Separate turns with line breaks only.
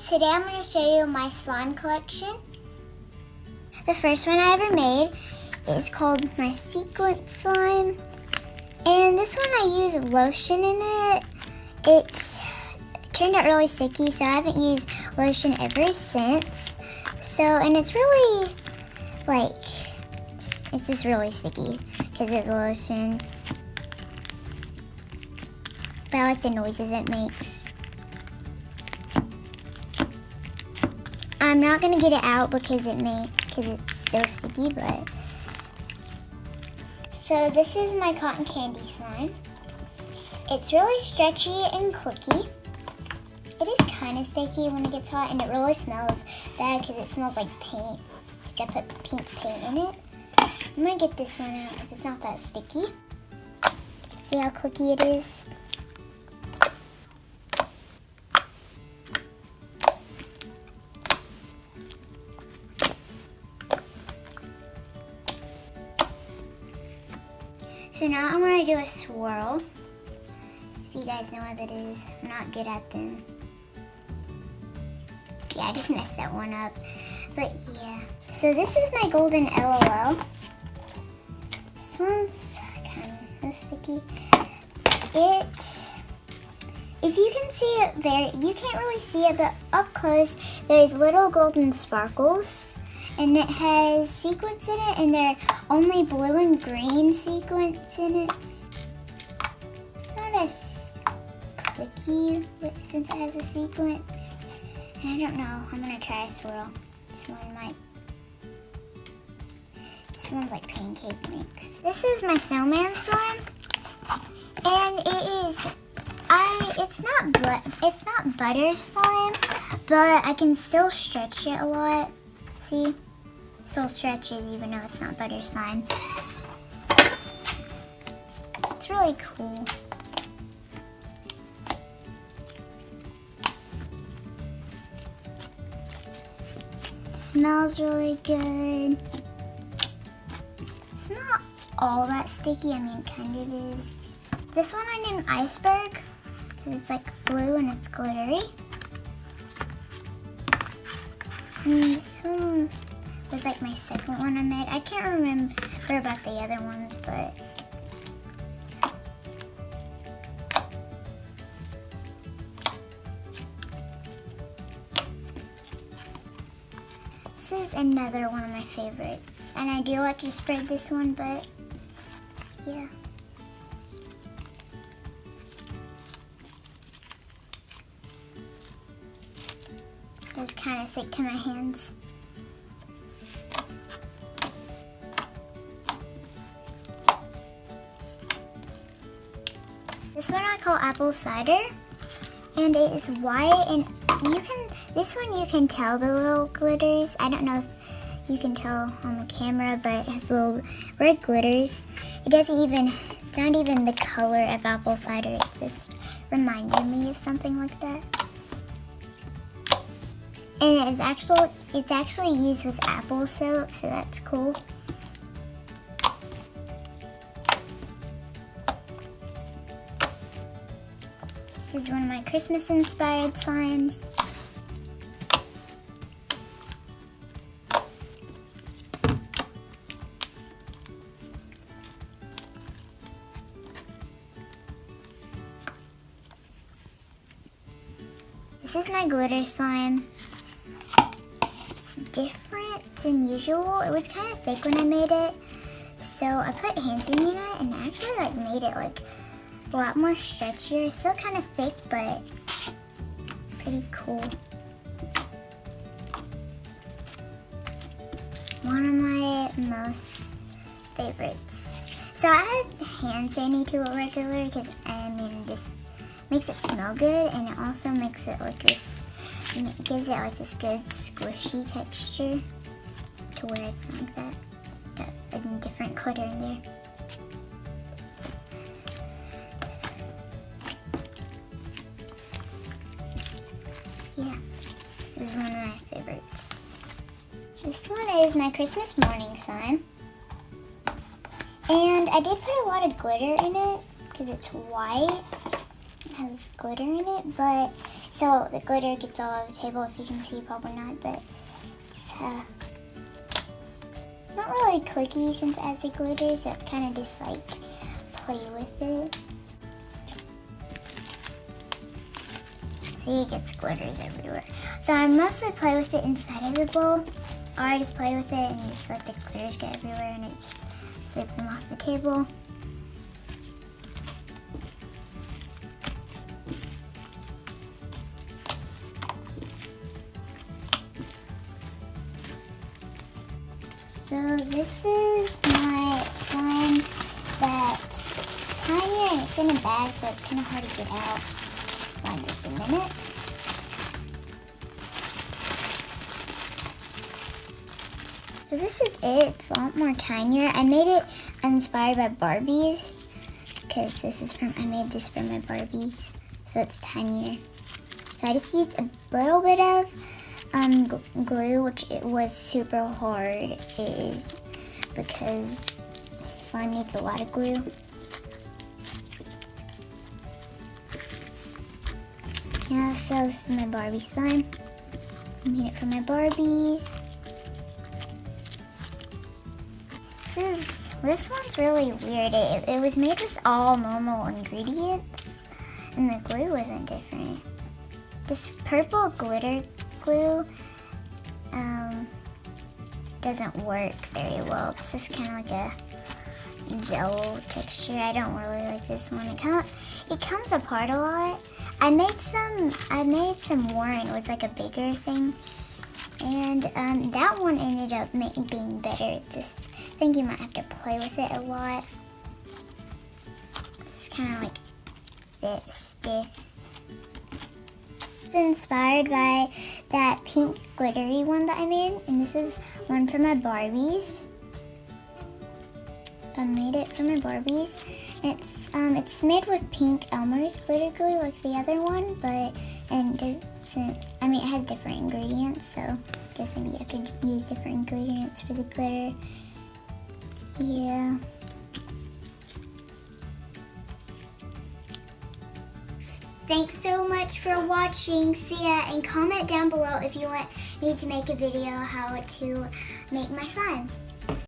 Today I'm going to show you my slime collection. The first one I ever made is called my sequin slime. And this one I use lotion in it. It turned out really sticky, so I haven't used lotion ever since. And it's really, it's just really sticky because of the lotion. But I like the noises it makes. I'm not gonna get it out because it's so sticky, but. So this is my cotton candy slime. It's really stretchy and clicky. It is kind of sticky when it gets hot, and it really smells bad because it smells like paint. I put pink paint in it. I'm gonna get this one out because it's not that sticky. See how clicky it is? So now I'm gonna do a swirl. If you guys know what that is, I'm not good at them. Yeah, I just messed that one up. But yeah. So this is my golden LOL. This one's kind of sticky. If you can see it you can't really see it, but up close, there's little golden sparkles. And it has sequins in it, and they're only blue and green sequins in it. It's not as clicky since it has a sequence. And I don't know, I'm gonna try a swirl. This one's like pancake mix. This is my snowman slime, and it's not butter slime, but I can still stretch it a lot. See? Still stretches even though it's not butter slime. It's really cool. Smells really good. It's not all that sticky. I mean, kind of is. This one I named Iceberg because it's like blue and it's glittery. And this one was like my second one I made. I can't remember about the other ones, but this is another one of my favorites. And I do like to spread this one, but yeah. It's kind of stick to my hands. This one I call apple cider, and it is white, and this one you can tell the little glitters. I don't know if you can tell on the camera, but it has little red glitters. It's not even the color of apple cider. It just reminded me of something like that. And it's actually used with apple soap, so that's cool. This is one of my Christmas inspired slimes. This is my glitter slime. It's different than usual. It was kind of thick when I made it, so I put hand seasoning in it, and I actually made it a lot more stretchier. Still kind of thick, but pretty cool. One of my most favorites. So I add hand sandy to it regular because it just makes it smell good, and it also makes it it gives it this good squishy texture to where it's not like that. Got a different glitter in there. Yeah, this is one of my favorites. This one is my Christmas morning slime. And I did put a lot of glitter in it because it's white. It has glitter in it, but so the glitter gets all over the table. If you can see, probably not, but it's not really clicky since it has the glitter, so it's kind of just like play with it. See, it gets glitters everywhere. So I mostly play with it inside of the bowl, or I just play with it and just let the glitters get everywhere and it sweep them off the table. So this is my slime that's tinier and it's in a bag, so it's kind of hard to get out. Find this in a minute. So this is it. It's a lot more tinier. I made it inspired by Barbies because I made this for my Barbies, so it's tinier. So I just used a little bit of glue, which it was super hard because slime needs a lot of glue. Yeah, so this is my Barbie slime. I made it for my Barbies. This one's really weird. It was made with all normal ingredients, and the glue wasn't different. This purple glitter glue doesn't work very well. It's just kind of like a gel texture. I don't really like this one. It comes apart a lot. I made some more, and it was like a bigger thing, and that one ended up being better. It's just, I think you might have to play with it a lot. It's kind of like this stiff. It's inspired by that pink glittery one that I made, and this is one for my Barbies. I made it for my Barbies. It's made with pink Elmer's glitter glue like the other one, but it has different ingredients, so I guess maybe you have to use different ingredients for the glitter. Yeah. Thanks so much for watching. See ya, and comment down below if you want me to make a video how to make my slime.